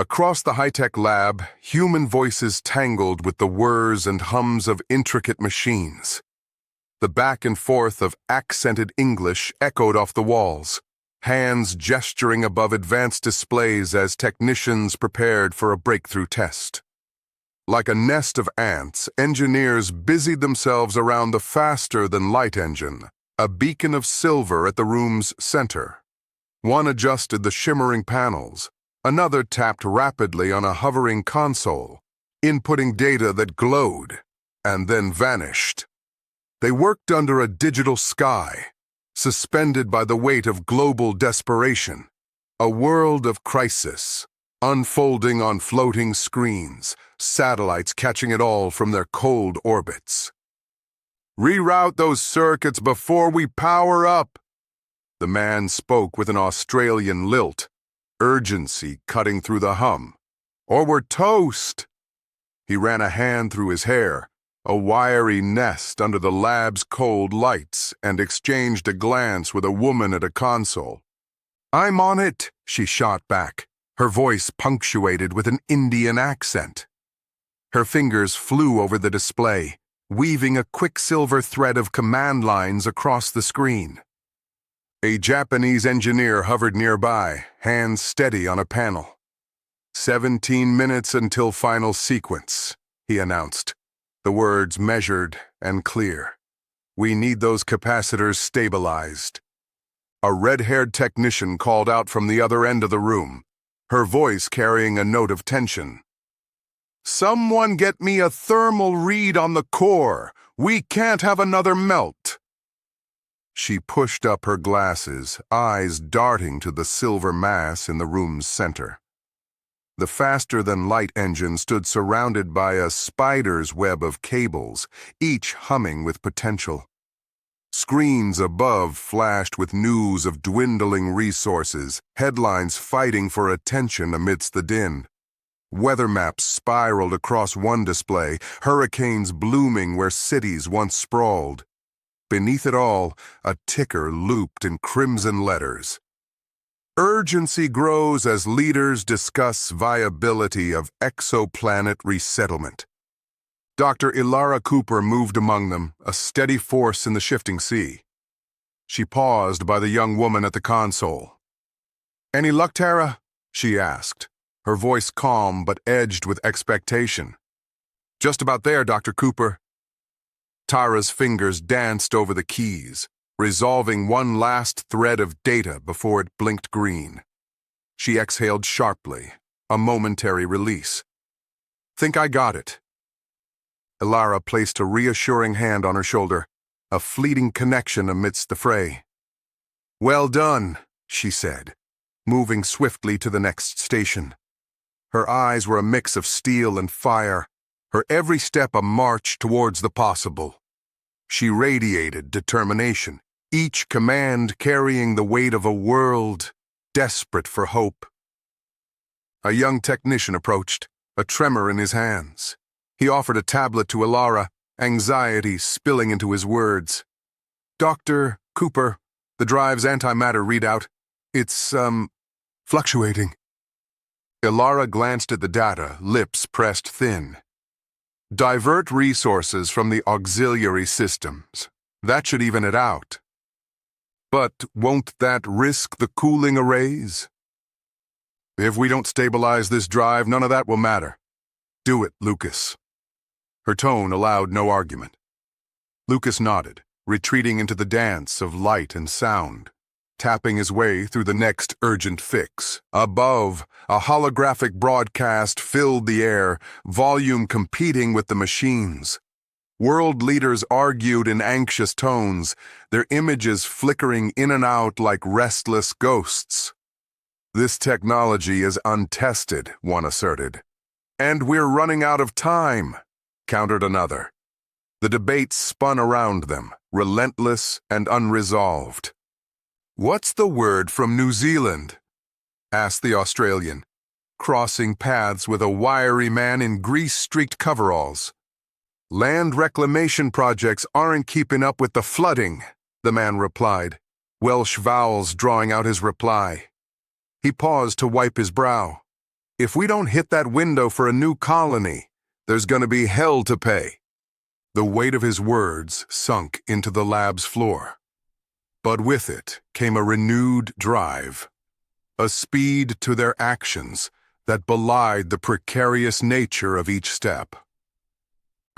Across the high-tech lab, human voices tangled with the whirs and hums of intricate machines. The back and forth of accented English echoed off the walls, hands gesturing above advanced displays as technicians prepared for a breakthrough test. Like a nest of ants, engineers busied themselves around the faster-than-light engine, a beacon of silver at the room's center. One adjusted the shimmering panels. Another tapped rapidly on a hovering console, inputting data that glowed and then vanished. They worked under a digital sky, suspended by the weight of global desperation, a world of crisis, unfolding on floating screens, satellites catching it all from their cold orbits. "Reroute those circuits before we power up," the man spoke with an Australian lilt, urgency cutting through the hum. "Or we're toast." He ran a hand through his hair, a wiry nest under the lab's cold lights, and exchanged a glance with a woman at a console. "I'm on it," she shot back, her voice punctuated with an Indian accent. Her fingers flew over the display, weaving a quicksilver thread of command lines across the screen. A Japanese engineer hovered nearby, hands steady on a panel. 17 minutes until final sequence, he announced, the words measured and clear. "We need those capacitors stabilized." A red-haired technician called out from the other end of the room, her voice carrying a note of tension. "Someone get me a thermal read on the core. We can't have another melt." She pushed up her glasses, eyes darting to the silver mass in the room's center. The faster-than-light engine stood surrounded by a spider's web of cables, each humming with potential. Screens above flashed with news of dwindling resources, headlines fighting for attention amidst the din. Weather maps spiraled across one display, hurricanes blooming where cities once sprawled. Beneath it all, a ticker looped in crimson letters. Urgency grows as leaders discuss viability of exoplanet resettlement. Dr. Ilara Cooper moved among them, a steady force in the shifting sea. She paused by the young woman at the console. "Any luck, Tara?" she asked, her voice calm but edged with expectation. "Just about there, Dr. Cooper." Tara's fingers danced over the keys, resolving one last thread of data before it blinked green. She exhaled sharply, a momentary release. "Think I got it." Ilara placed a reassuring hand on her shoulder, a fleeting connection amidst the fray. "Well done," she said, moving swiftly to the next station. Her eyes were a mix of steel and fire, her every step a march towards the possible. She radiated determination, each command carrying the weight of a world desperate for hope. A young technician approached, a tremor in his hands. He offered a tablet to Ilara, anxiety spilling into his words. "Dr. Cooper, the drive's antimatter readout. It's, fluctuating." Ilara glanced at the data, lips pressed thin. "Divert resources from the auxiliary systems. That should even it out." "But won't that risk the cooling arrays?" "If we don't stabilize this drive, none of that will matter. Do it, Lucas." Her tone allowed no argument. Lucas nodded, retreating into the dance of light and sound, tapping his way through the next urgent fix. Above, a holographic broadcast filled the air, volume competing with the machines. World leaders argued in anxious tones, their images flickering in and out like restless ghosts. "This technology is untested," one asserted. "And we're running out of time," countered another. The debate spun around them, relentless and unresolved. "What's the word from New Zealand?" asked the Australian, crossing paths with a wiry man in grease-streaked coveralls. "Land reclamation projects aren't keeping up with the flooding," the man replied, Welsh vowels drawing out his reply. He paused to wipe his brow. If we don't hit that window for a new colony, there's gonna be hell to pay." The weight of his words sunk into the lab's floor. But with it came a renewed drive, a speed to their actions that belied the precarious nature of each step.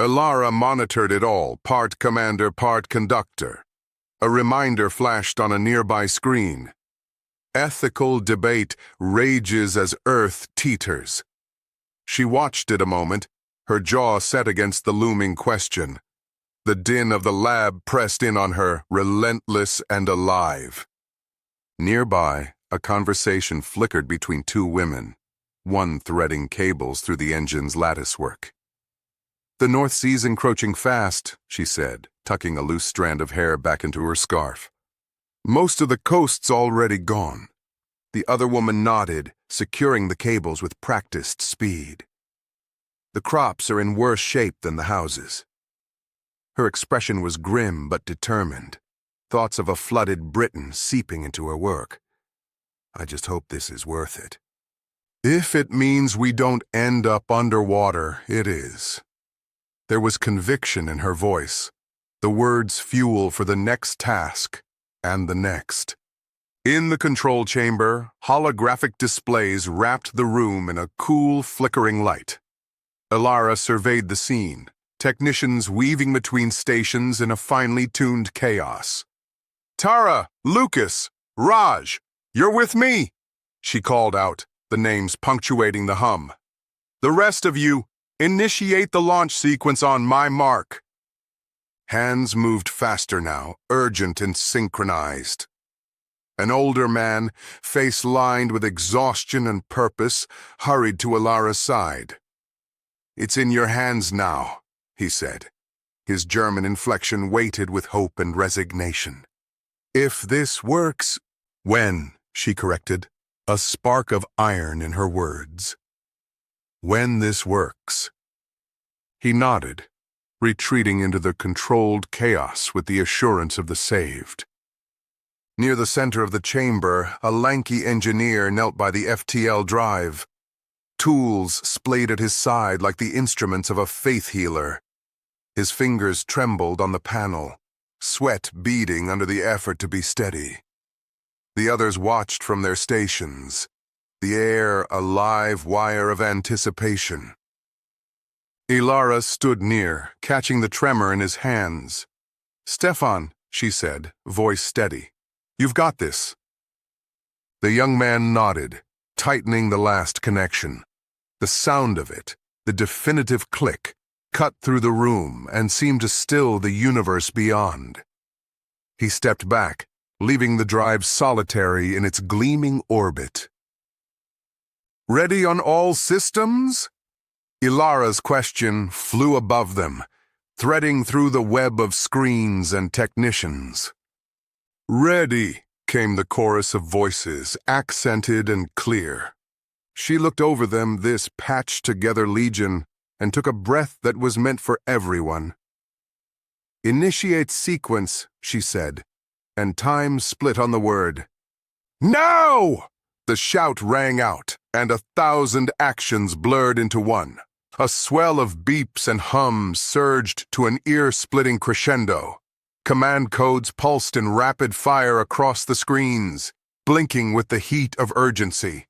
Ilara monitored it all, part commander, part conductor. A reminder flashed on a nearby screen. Ethical debate rages as Earth teeters. She watched it a moment, her jaw set against the looming question. The din of the lab pressed in on her, relentless and alive. Nearby, a conversation flickered between two women, one threading cables through the engine's latticework. "The North Sea's encroaching fast," she said, tucking a loose strand of hair back into her scarf. "Most of the coast's already gone." The other woman nodded, securing the cables with practiced speed. "The crops are in worse shape than the houses." Her expression was grim but determined, thoughts of a flooded Britain seeping into her work. "I just hope this is worth it." "If it means we don't end up underwater, it is." There was conviction in her voice, the words fuel for the next task and the next. In the control chamber, holographic displays wrapped the room in a cool, flickering light. Ilara surveyed the scene, technicians weaving between stations in a finely tuned chaos. "Tara, Lucas, Raj, you're with me," she called out, the names punctuating the hum. "The rest of you, initiate the launch sequence on my mark." Hands moved faster now, urgent and synchronized. An older man, face lined with exhaustion and purpose, hurried to Ilara's side. "It's in your hands now," he said. His German inflection weighted with hope and resignation. "If this works—" "When," she corrected, a spark of iron in her words. "When this works." He nodded, retreating into the controlled chaos with the assurance of the saved. Near the center of the chamber, a lanky engineer knelt by the FTL drive. Tools splayed at his side like the instruments of a faith healer. His fingers trembled on the panel, sweat beading under the effort to be steady. The others watched from their stations, the air a live wire of anticipation. Ilara stood near, catching the tremor in his hands. "Stefan," she said, voice steady, "you've got this." The young man nodded, tightening the last connection. The sound of it, the definitive click, cut through the room and seemed to still the universe beyond. He stepped back, leaving the drive solitary in its gleaming orbit. "Ready on all systems?" Ilara's question flew above them, threading through the web of screens and technicians. "Ready," came the chorus of voices, accented and clear. She looked over them, this patched-together legion, and took a breath that was meant for everyone. "Initiate sequence," she said, and time split on the word. "Now!" The shout rang out, and 1,000 actions blurred into one. A swell of beeps and hums surged to an ear-splitting crescendo. Command codes pulsed in rapid fire across the screens, blinking with the heat of urgency.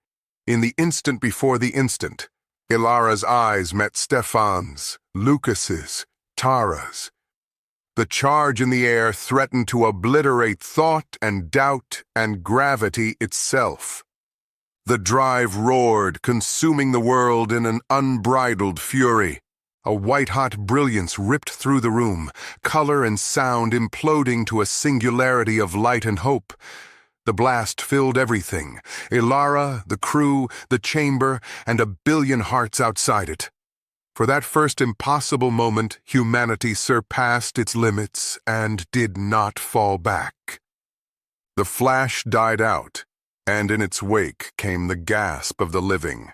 In the instant before the instant, Ilara's eyes met Stefan's, Lucas's, Tara's. The charge in the air threatened to obliterate thought and doubt and gravity itself. The drive roared, consuming the world in an unbridled fury. A white-hot brilliance ripped through the room, color and sound imploding to a singularity of light and hope. The blast filled everything, Ilara, the crew, the chamber, and a billion hearts outside it. For that first impossible moment, humanity surpassed its limits and did not fall back. The flash died out, and in its wake came the gasp of the living.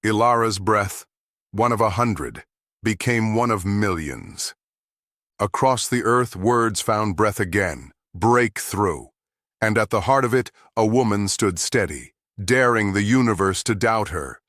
Ilara's breath, one of 100, became one of millions. Across the earth, words found breath again, breakthrough. And at the heart of it, a woman stood steady, daring the universe to doubt her,